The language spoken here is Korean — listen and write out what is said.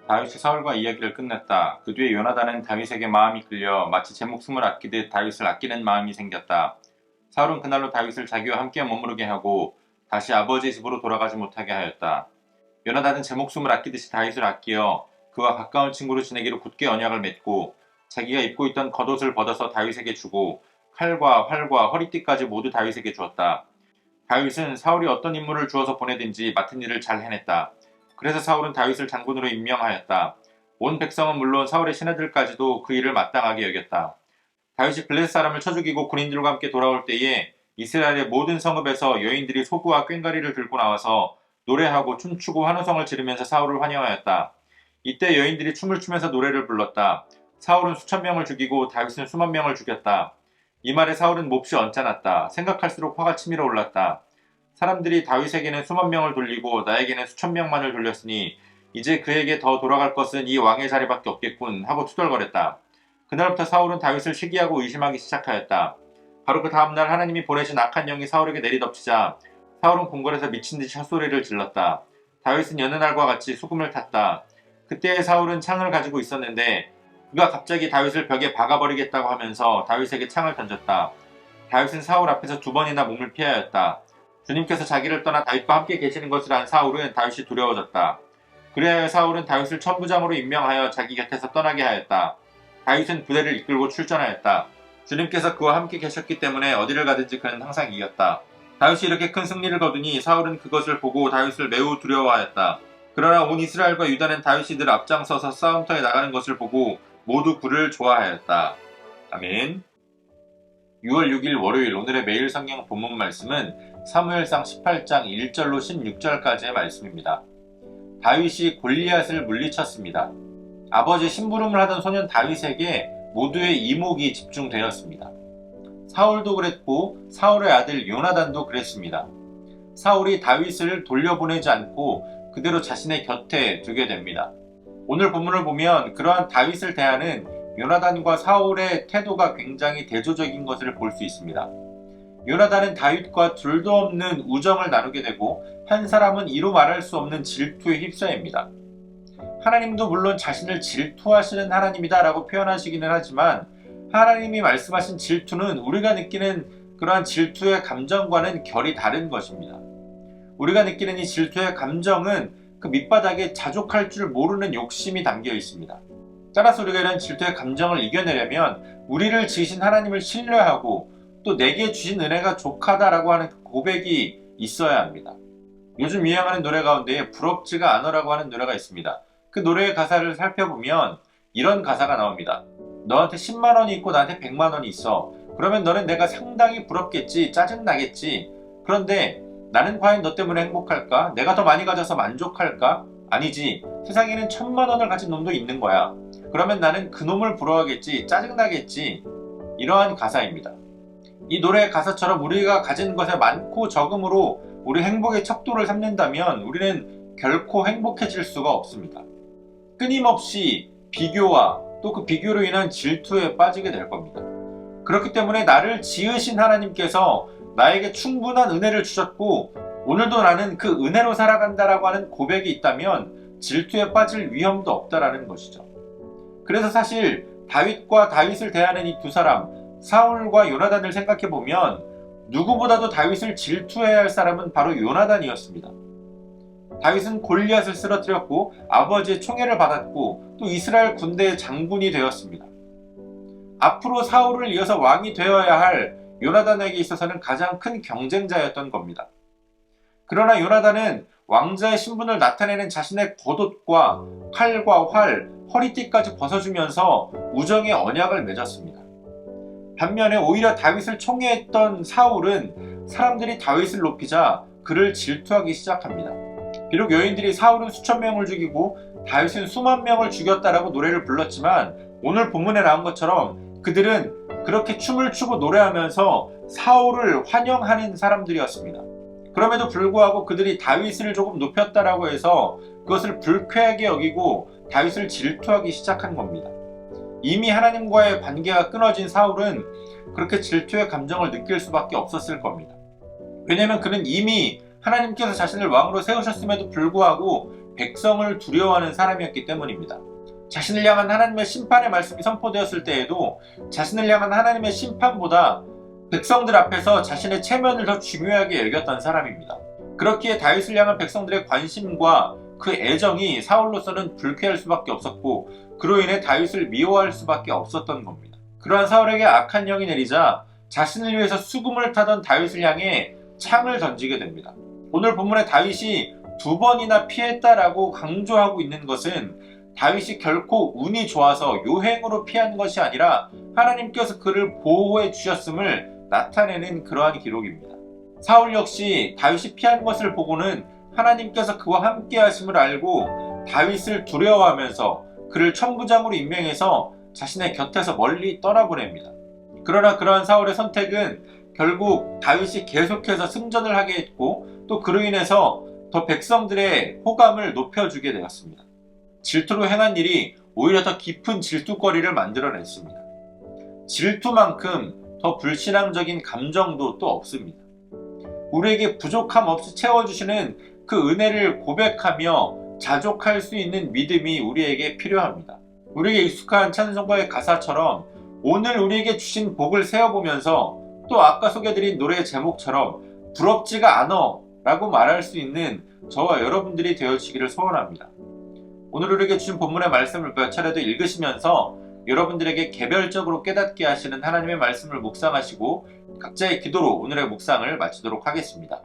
다윗이 사울과 이야기를 끝냈다. 그 뒤에 요나단은 다윗에게 마음이 끌려 마치 제 목숨을 아끼듯 다윗을 아끼는 마음이 생겼다. 사울은 그날로 다윗을 자기와 함께 머무르게 하고 다시 아버지 집으로 돌아가지 못하게 하였다. 요나단은 제 목숨을 아끼듯이 다윗을 아끼어 그와 가까운 친구로 지내기로 굳게 언약을 맺고 자기가 입고 있던 겉옷을 벗어서 다윗에게 주고 칼과 활과 허리띠까지 모두 다윗에게 주었다. 다윗은 사울이 어떤 임무를 주어서 보내든지 맡은 일을 잘 해냈다. 그래서 사울은 다윗을 장군으로 임명하였다. 온 백성은 물론 사울의 신하들까지도 그 일을 마땅하게 여겼다. 다윗이 블레셋 사람을 쳐 죽이고 군인들과 함께 돌아올 때에 이스라엘의 모든 성읍에서 여인들이 소구와 꽹과리를 들고 나와서 노래하고 춤추고 환호성을 지르면서 사울을 환영하였다. 이때 여인들이 춤을 추면서 노래를 불렀다. 사울은 수천 명을 죽이고 다윗은 수만 명을 죽였다. 이 말에 사울은 몹시 언짢았다. 생각할수록 화가 치밀어 올랐다. 사람들이 다윗에게는 수만 명을 돌리고 나에게는 수천 명만을 돌렸으니 이제 그에게 더 돌아갈 것은 이 왕의 자리밖에 없겠군 하고 투덜거렸다. 그날부터 사울은 다윗을 시기하고 의심하기 시작하였다. 바로 그 다음날 하나님이 보내신 악한 영이 사울에게 내리덮치자 사울은 궁궐에서 미친듯이 헛소리를 질렀다. 다윗은 여느 날과 같이 수금을 탔다. 그때 사울은 창을 가지고 있었는데 그가 갑자기 다윗을 벽에 박아버리겠다고 하면서 다윗에게 창을 던졌다. 다윗은 사울 앞에서 두 번이나 몸을 피하였다. 주님께서 자기를 떠나 다윗과 함께 계시는 것을 안 사울은 다윗이 두려워졌다. 그래야 사울은 다윗을 천부장으로 임명하여 자기 곁에서 떠나게 하였다. 다윗은 부대를 이끌고 출전하였다. 주님께서 그와 함께 계셨기 때문에 어디를 가든지 그는 항상 이겼다. 다윗이 이렇게 큰 승리를 거두니 사울은 그것을 보고 다윗을 매우 두려워하였다. 그러나 온 이스라엘과 유다는 다윗이 늘 앞장서서 싸움터에 나가는 것을 보고 모두 그를 좋아하였다. 아멘. 6월 6일 월요일 오늘의 매일 성경 본문 말씀은 사무엘상 18장 1절로 16절까지의 말씀입니다. 다윗이 골리앗을 물리쳤습니다. 아버지 심부름을 하던 소년 다윗에게 모두의 이목이 집중되었습니다. 사울도 그랬고 사울의 아들 요나단도 그랬습니다. 사울이 다윗을 돌려보내지 않고 그대로 자신의 곁에 두게 됩니다. 오늘 본문을 보면 그러한 다윗을 대하는 요나단과 사울의 태도가 굉장히 대조적인 것을 볼 수 있습니다. 요나단은 다윗과 둘도 없는 우정을 나누게 되고 한 사람은 이루 말할 수 없는 질투에 휩싸입니다. 하나님도 물론 자신을 질투하시는 하나님이다 라고 표현하시기는 하지만 하나님이 말씀하신 질투는 우리가 느끼는 그러한 질투의 감정과는 결이 다른 것입니다. 우리가 느끼는 이 질투의 감정은 그 밑바닥에 자족할 줄 모르는 욕심이 담겨 있습니다. 따라서 우리가 이런 질투의 감정을 이겨내려면 우리를 지으신 하나님을 신뢰하고 또 내게 주신 은혜가 족하다라고 하는 고백이 있어야 합니다. 요즘 유행하는 노래 가운데 부럽지가 않으라고 하는 노래가 있습니다. 그 노래의 가사를 살펴보면 이런 가사가 나옵니다. 너한테 10만 원이 있고 나한테 100만 원이 있어. 그러면 너는 내가 상당히 부럽겠지, 짜증나겠지. 그런데 나는 과연 너 때문에 행복할까? 내가 더 많이 가져서 만족할까? 아니지. 세상에는 1000만 원을 가진 놈도 있는 거야. 그러면 나는 그 놈을 부러워하겠지, 짜증나겠지. 이러한 가사입니다. 이 노래의 가사처럼 우리가 가진 것의 많고 적음으로 우리 행복의 척도를 삼는다면 우리는 결코 행복해질 수가 없습니다. 끊임없이 비교와 또 그 비교로 인한 질투에 빠지게 될 겁니다. 그렇기 때문에 나를 지으신 하나님께서 나에게 충분한 은혜를 주셨고 오늘도 나는 그 은혜로 살아간다라고 하는 고백이 있다면 질투에 빠질 위험도 없다라는 것이죠. 그래서 사실 다윗과 다윗을 대하는 이 두 사람, 사울과 요나단을 생각해보면 누구보다도 다윗을 질투해야 할 사람은 바로 요나단이었습니다. 다윗은 골리앗을 쓰러뜨렸고 아버지의 총애를 받았고 또 이스라엘 군대의 장군이 되었습니다. 앞으로 사울을 이어서 왕이 되어야 할 요나단에게 있어서는 가장 큰 경쟁자였던 겁니다. 그러나 요나단은 왕자의 신분을 나타내는 자신의 겉옷과 칼과 활, 허리띠까지 벗어주면서 우정의 언약을 맺었습니다. 반면에 오히려 다윗을 총애했던 사울은 사람들이 다윗을 높이자 그를 질투하기 시작합니다. 비록 여인들이 사울은 수천 명을 죽이고 다윗은 수만 명을 죽였다라고 노래를 불렀지만 오늘 본문에 나온 것처럼 그들은 그렇게 춤을 추고 노래하면서 사울을 환영하는 사람들이었습니다. 그럼에도 불구하고 그들이 다윗을 조금 높였다라고 해서 그것을 불쾌하게 여기고 다윗을 질투하기 시작한 겁니다. 이미 하나님과의 관계가 끊어진 사울은 그렇게 질투의 감정을 느낄 수밖에 없었을 겁니다. 왜냐하면 그는 이미 하나님께서 자신을 왕으로 세우셨음에도 불구하고 백성을 두려워하는 사람이었기 때문입니다. 자신을 향한 하나님의 심판의 말씀이 선포되었을 때에도 자신을 향한 하나님의 심판보다 백성들 앞에서 자신의 체면을 더 중요하게 여겼던 사람입니다. 그렇기에 다윗을 향한 백성들의 관심과 그 애정이 사울로서는 불쾌할 수밖에 없었고, 그로 인해 다윗을 미워할 수밖에 없었던 겁니다. 그러한 사울에게 악한 영이 내리자 자신을 위해서 수금을 타던 다윗을 향해 창을 던지게 됩니다. 오늘 본문에 다윗이 2번이나 피했다라고 강조하고 있는 것은 다윗이 결코 운이 좋아서 요행으로 피한 것이 아니라 하나님께서 그를 보호해 주셨음을 나타내는 그러한 기록입니다. 사울 역시 다윗이 피한 것을 보고는 하나님께서 그와 함께 하심을 알고 다윗을 두려워하면서 그를 천부장으로 임명해서 자신의 곁에서 멀리 떠나보냅니다. 그러나 그러한 사울의 선택은 결국 다윗이 계속해서 승전을 하게 했고, 또 그로 인해서 더 백성들의 호감을 높여주게 되었습니다. 질투로 행한 일이 오히려 더 깊은 질투거리를 만들어냈습니다. 질투만큼 더 불신앙적인 감정도 또 없습니다. 우리에게 부족함 없이 채워주시는 그 은혜를 고백하며 자족할 수 있는 믿음이 우리에게 필요합니다. 우리에게 익숙한 찬송가의 가사처럼 오늘 우리에게 주신 복을 세어보면서 또 아까 소개드린 노래 제목처럼 부럽지가 않어 라고 말할 수 있는 저와 여러분들이 되어주시기를 소원합니다. 오늘 우리에게 주신 본문의 말씀을 몇 차례도 읽으시면서 여러분들에게 개별적으로 깨닫게 하시는 하나님의 말씀을 묵상하시고 각자의 기도로 오늘의 묵상을 마치도록 하겠습니다.